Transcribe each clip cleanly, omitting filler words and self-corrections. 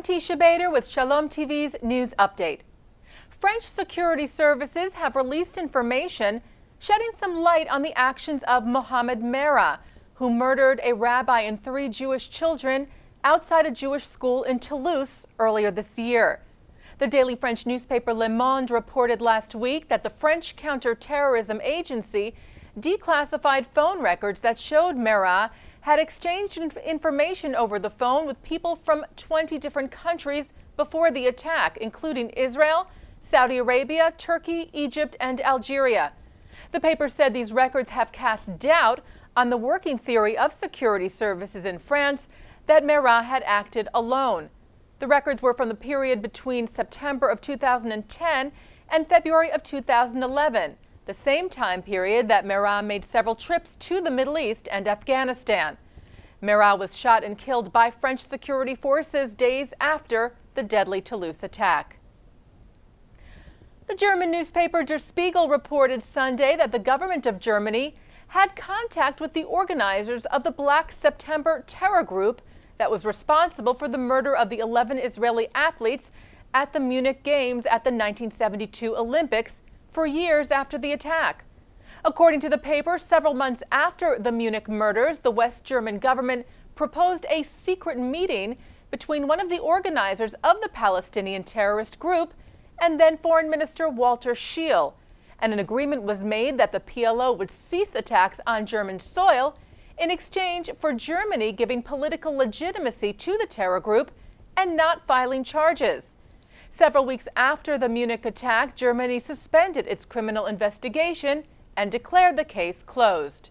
Teisha with Shalom TV's News Update. French security services have released information shedding some light on the actions of Mohamed Merah, who murdered a rabbi and 3 Jewish children outside a Jewish school in Toulouse earlier this year. The daily French newspaper Le Monde reported last week that the French counter-terrorism agency declassified phone records that showed Merah had exchanged information over the phone with people from 20 different countries before the attack, including Israel, Saudi Arabia, Turkey, Egypt, and Algeria. The paper said these records have cast doubt on the working theory of security services in France that Merah had acted alone. The records were from the period between September of 2010 and February of 2011, the same time period that Merah made several trips to the Middle East and Afghanistan. Merah was shot and killed by French security forces days after the deadly Toulouse attack. The German newspaper Der Spiegel reported Sunday that the government of Germany had contact with the organizers of the Black September terror group that was responsible for the murder of the 11 Israeli athletes at the Munich Games at the 1972 Olympics for years after the attack. According to the paper, several months after the Munich murders, the West German government proposed a secret meeting between one of the organizers of the Palestinian terrorist group and then Foreign Minister Walter Scheel, and an agreement was made that the PLO would cease attacks on German soil in exchange for Germany giving political legitimacy to the terror group and not filing charges. Several weeks after the Munich attack, Germany suspended its criminal investigation and declared the case closed.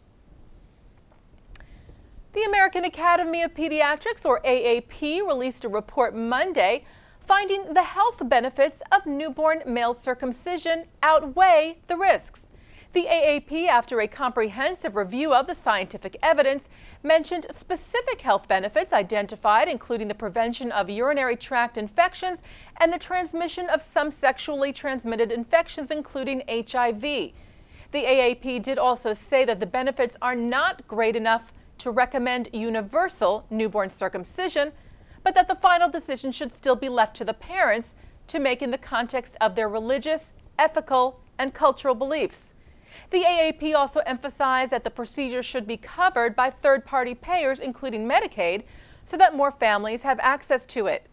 The American Academy of Pediatrics, or AAP, released a report Monday finding the health benefits of newborn male circumcision outweigh the risks. The AAP, after a comprehensive review of the scientific evidence, mentioned specific health benefits identified, including the prevention of urinary tract infections and the transmission of some sexually transmitted infections, including HIV. The AAP did also say that the benefits are not great enough to recommend universal newborn circumcision, but that the final decision should still be left to the parents to make in the context of their religious, ethical, and cultural beliefs. The AAP also emphasized that the procedure should be covered by third-party payers, including Medicaid, so that more families have access to it.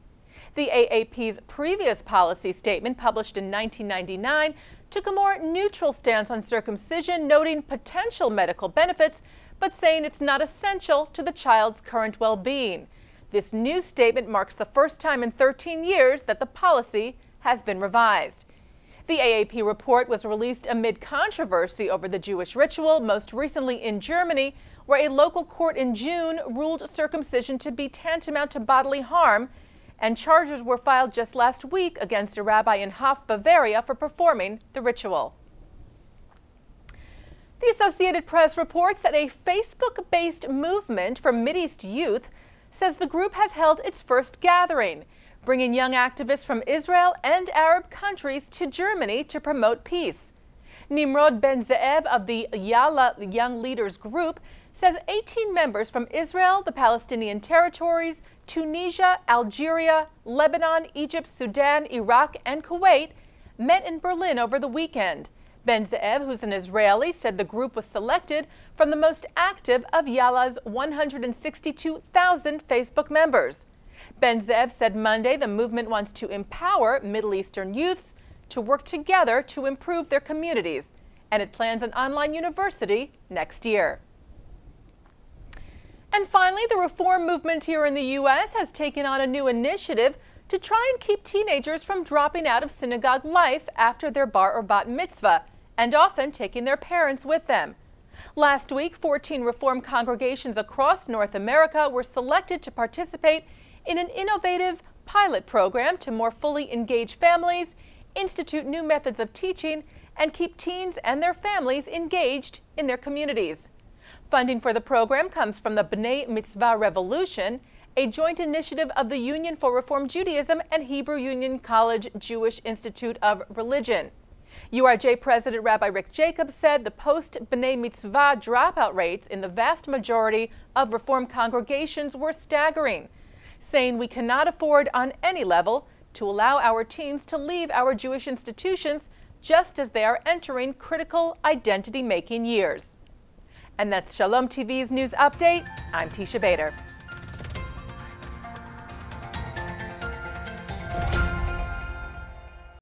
The AAP's previous policy statement, published in 1999, took a more neutral stance on circumcision, noting potential medical benefits, but saying it's not essential to the child's current well-being. This new statement marks the first time in 13 years that the policy has been revised. The AAP report was released amid controversy over the Jewish ritual, most recently in Germany, where a local court in June ruled circumcision to be tantamount to bodily harm, and charges were filed just last week against a rabbi in Hof, Bavaria, for performing the ritual. The Associated Press reports that a Facebook-based movement for Mideast youth says the group has held its first gathering, bringing young activists from Israel and Arab countries to Germany to promote peace. Nimrod Ben-Zeev of the Yalla Young Leaders Group says 18 members from Israel, the Palestinian territories, Tunisia, Algeria, Lebanon, Egypt, Sudan, Iraq, and Kuwait met in Berlin over the weekend. Ben-Zeev, who's an Israeli, said the group was selected from the most active of Yalla's 162,000 Facebook members. Ben-Zeev said Monday the movement wants to empower Middle Eastern youths to work together to improve their communities, and it plans an online university next year. And finally, the reform movement here in the U.S. has taken on a new initiative to try and keep teenagers from dropping out of synagogue life after their bar or bat mitzvah, and often taking their parents with them. Last week, 14 reform congregations across North America were selected to participate in an innovative pilot program to more fully engage families, institute new methods of teaching, and keep teens and their families engaged in their communities. Funding for the program comes from the B'nai Mitzvah Revolution, a joint initiative of the Union for Reform Judaism and Hebrew Union College Jewish Institute of Religion. URJ President Rabbi Rick Jacobs said the post-B'nai Mitzvah dropout rates in the vast majority of Reform congregations were staggering. saying we cannot afford on any level to allow our teens to leave our Jewish institutions just as they are entering critical identity-making years. And that's Shalom TV's news update. I'm Teisha Bader.